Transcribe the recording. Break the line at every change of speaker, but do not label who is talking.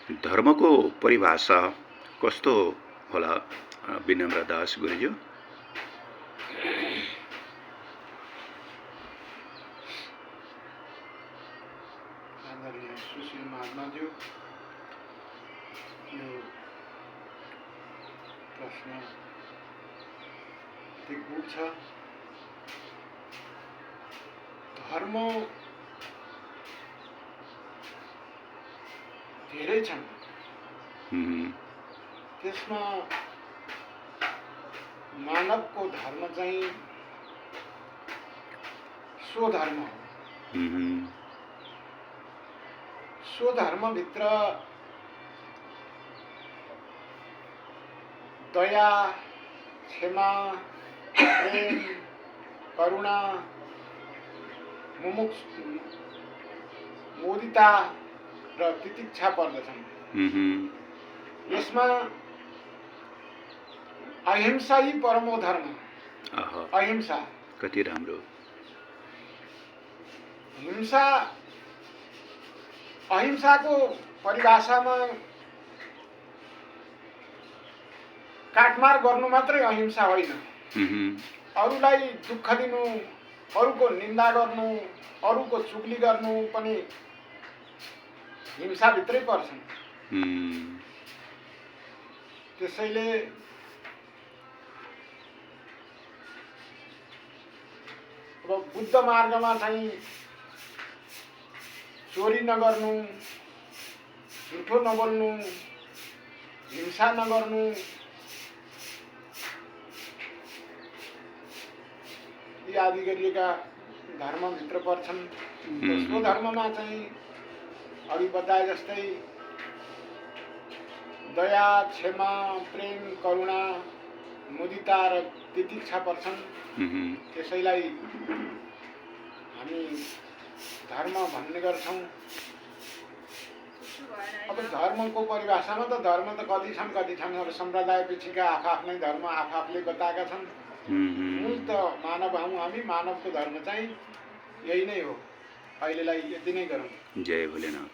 धर्मको परिभाषा कस्तो होला विनम्र दास गुरुज्यू?
आदरणीय सुशील महात्माज्यू, यो प्रश्न गूढ छ। धर्म धेरै छन्, त्यसमा मानवको धर्म चाहिँ स्वधर्म हो। स्वधर्मभित्र दया, क्षमा, प्रेम, करुणा, मुदिता र तितिक्षा पर्दछन्। यसमा अहिंसा ही परमो धर्म। अहिंसा
कति राम्रो।
अहिंसाको परिभाषामा काटमार गर्नु मात्रै अहिंसा होइन, अरूलाई दुःख दिनु, अरूको निन्दा गर्नु, अरूको चुगली गर्नु पनि हिंसाभित्रै पर्छन्। त्यसैले अब बुद्ध मार्गमा चाहिँ चोरी नगर्नु, झुठो नबोल्नु, हिंसा नगर्नु, यी आदि गरिएका धर्मभित्र पर्छन्। स्वधर्ममा चाहिँ अघि बताए जस्तै दया, क्षमा, प्रेम, करुणा, मुदिता र तितिक्षा पर्छन्। त्यसैलाई हामी धर्म भन्ने गर्छौँ। अब धर्मको परिभाषामा त धर्म त कति छन्। अब सम्प्रदाय पछिका आफ्नै धर्म आफूले बताएका छन्। मूल त मानव हौँ हामी। मानवको धर्म चाहिँ यही नै हो। अहिलेलाई यति नै गरौँ।
जय भोलेनाथ।